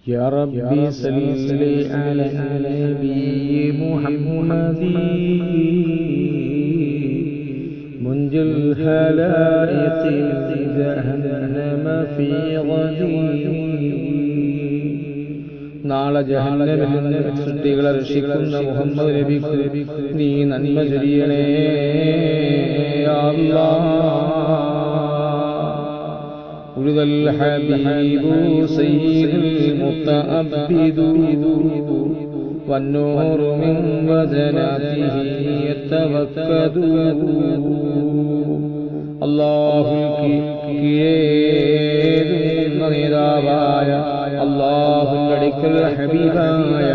يا ربي صل على النبي محمد منجي الخلائق من جهنم في غد. നാളെ ജഹന്നമിൽ സൃഷ്ടികളെ രക്ഷിക്കുന്ന മുഹമ്മദ് നബിക്ക് നീ നന്മ ചൊരിയണേ അല്ലാഹ്. ولد الحبيب سيد المتأبد والنور من وزناته يتوكد. അല്ലാഹുവിന്റെ നേതാവായ അല്ലാഹുവിന്റെ അടുക്കൽ ഹബീബായ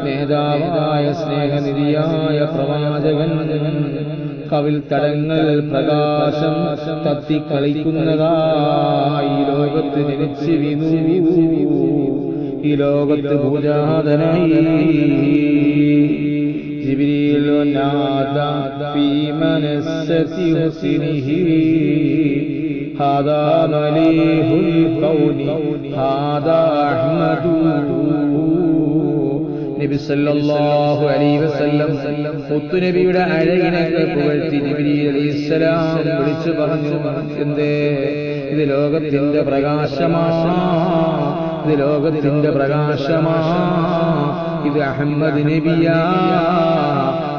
നേതാവായ സ്നേഹനിധിയായ പ്രവാചകൻ കവിൽ തടങ്ങൾ പ്രകാശം തത്തിക്കളിക്കുന്നതായി ലോകത്ത് ജനിച്ചു വീണു. ഈ ലോകത്ത് പൂജാതനായി ജിബ്രീൽ നാദാ ഫീ മനസ്സതി ഹുസ്നിഹി ഹാദാ മലീഹുൽ കൗനി ഹാദാ അഹ്മദു. നബി സല്ലല്ലാഹു അലൈഹി വസല്ലം മുത്തുനബിയുടെ അഴകിനെ പുകഴ്ത്തി ജിബ്രീൽ അലൈഹിസ്സലാം വിളിച്ചു പറഞ്ഞു, എന്തേ ഇത് ലോകത്തിന്റെ പ്രകാശമാണ്, ഇത് ലോകത്തിന്റെ പ്രകാശമാണ്, ഇത് അഹമ്മദ് നബിയാ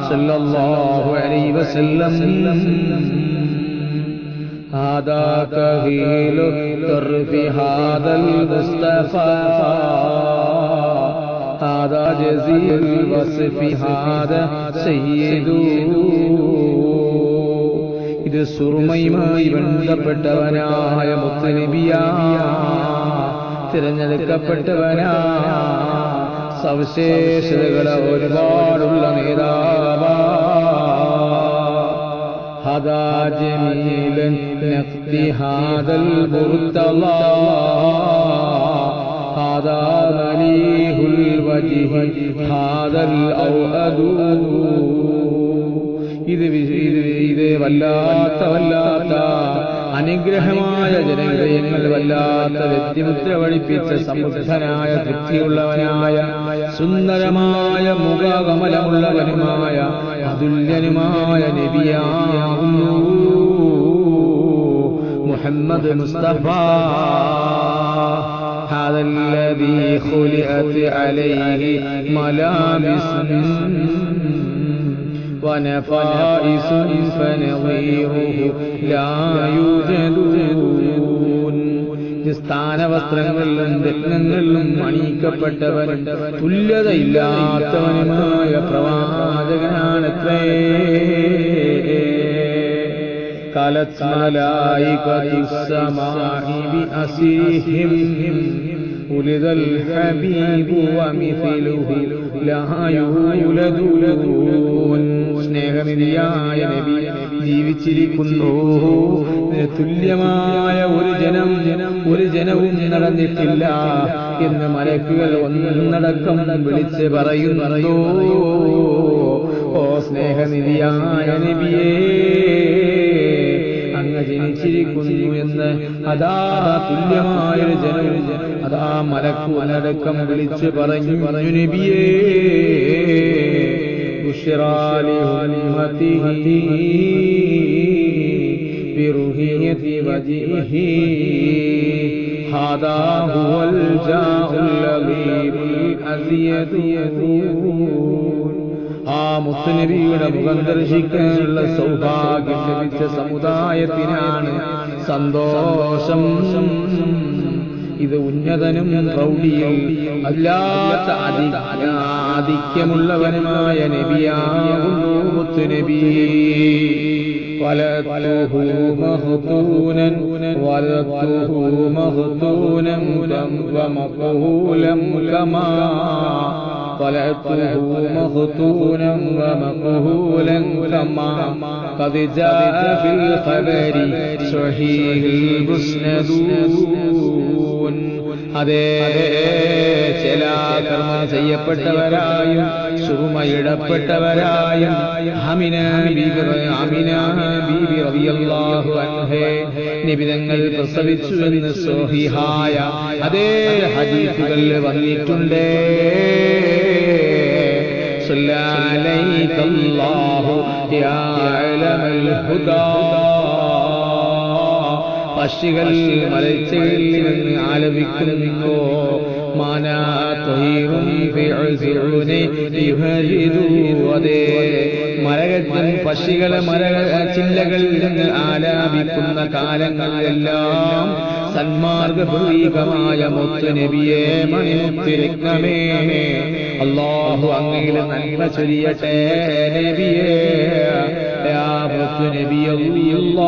സല്ലല്ലാഹു അലൈഹി വസല്ലം. ഹാദാ കഹീലു തർഫി ഹാദൽ മുസ്തഫ ഹാദാ ജസീൽ വസ്ഫി ഹാദാ സയ്യിദു. ഇത് സുറുമയുമായി ബന്ധപ്പെട്ടവനായ മുത്തുനബിയാ, തിരഞ്ഞെടുക്കപ്പെട്ടവനാ, സവിശേഷതകളെ ഒരുപാടുള്ള നേതാവാ. ഹാദാ ജമീലൻ നഖ്തി ഹാദൽ മുർത്തളാ ഹാദാ മലീഹുൽ വജ്ഹി ഹാദൽ ഔഅദു. ഇത് വല്ലാത്ത അനുഗ്രഹമായ ജനഹൃദയങ്ങൾ വല്ലാത്ത വ്യക്തിമുദ്ര വടിപ്പിച്ച സമുദ്ധനായ തൃപ്തിയുള്ളവനായ സുന്ദരമായ മുഖകമലമുള്ളവനുമായ അതുല്യനുമായ നബിയാകുന്നു മുഹമ്മദ് മുസ്തഫ. هذا الذي خلقت عليه ملابس ونفائس فنظيره لا يوجدون. സ്ഥാനവസ്ത്രങ്ങളിലും രത്നങ്ങളിലും അണിയിക്കപ്പെട്ടവൻ തുല്യതയില്ലാത്തവനുമായ പ്രവാചകനാണത്രേ. قالت ملائكة السماء بأسيهم ولد الحبيب ومثله لا يولدون. സ്നേഹനിധിയായ നബി ജീവിച്ചിരിക്കുന്നു, തുല്യമായ ഒരു ജനവും നടന്നിട്ടില്ല എന്ന് മലക്കുകൾ ഒന്നടക്കം വിളിച്ച് പറയുന്നു. ഓ സ്നേഹനിധിയായ നബിയേ, അങ്ങ് ജനിച്ചിരിക്കുന്നു എന്ന് അതാ തുല്യമായൊരു ജനവും അതാ മലക്കുകളടക്കം വിളിച്ച് പറഞ്ഞു നബിയേ. ബുശ്റാ ലിഉമ്മതിഹി ബിറുഹിയതി വജ്ഹിഹി ഹാദാ ഹുവൽ ജാഉൽ ലബീബുൽ അസിയദു. ആ മുത്തുനബിയുടെ മുഖം ദർശിക്കാനുള്ള സൗഭാഗ്യം ലഭിച്ച സമുദായത്തിനാണ് സന്തോഷം. ഇത് ഉന്നതനും പ്രൗഢിയും അല്ലാത്ത ആധിക്യമുള്ളവനുമായ നബിയാകുന്നു മുത്തുനബി. ولدته مختونا ومقهولا كما طلعته مختونا ومقهولا كما قد جاء في الخبر صحيح المسند. അതേ ചില കർമ്മം ചെയ്യപ്പെട്ടവരായും സുറുമയിടപ്പെട്ടവരായും ആമിന ബീബി റളിയല്ലാഹു അൻഹേ നിബിതങ്ങൾ പ്രസവിച്ചു എന്ന് സ്വഹീഹായ അതേ ഹദീസുകളിൽ വന്നിട്ടുണ്ട്. സല്ലല്ലാഹു യാ അലമൽ ഹുദാ പക്ഷികൾ മലർച്ചകളിൽ നിന്ന് ആലപിക്കുന്നു. അതേ മരകൻ പക്ഷികളെ ചില്ലകളിൽ നിന്ന് ആലാപിക്കുന്ന കാലങ്ങളിലെല്ലാം സന്മാർഗ പ്രതീകമായ മുത്തുനബിയെ മണിമുത്തുരത്നമേ അല്ലാഹു അങ്ങയുടെ നന്മ ചൊരിയട്ടെ നബിയേ യാ മുത്തുനബിയല്ലാഹ്.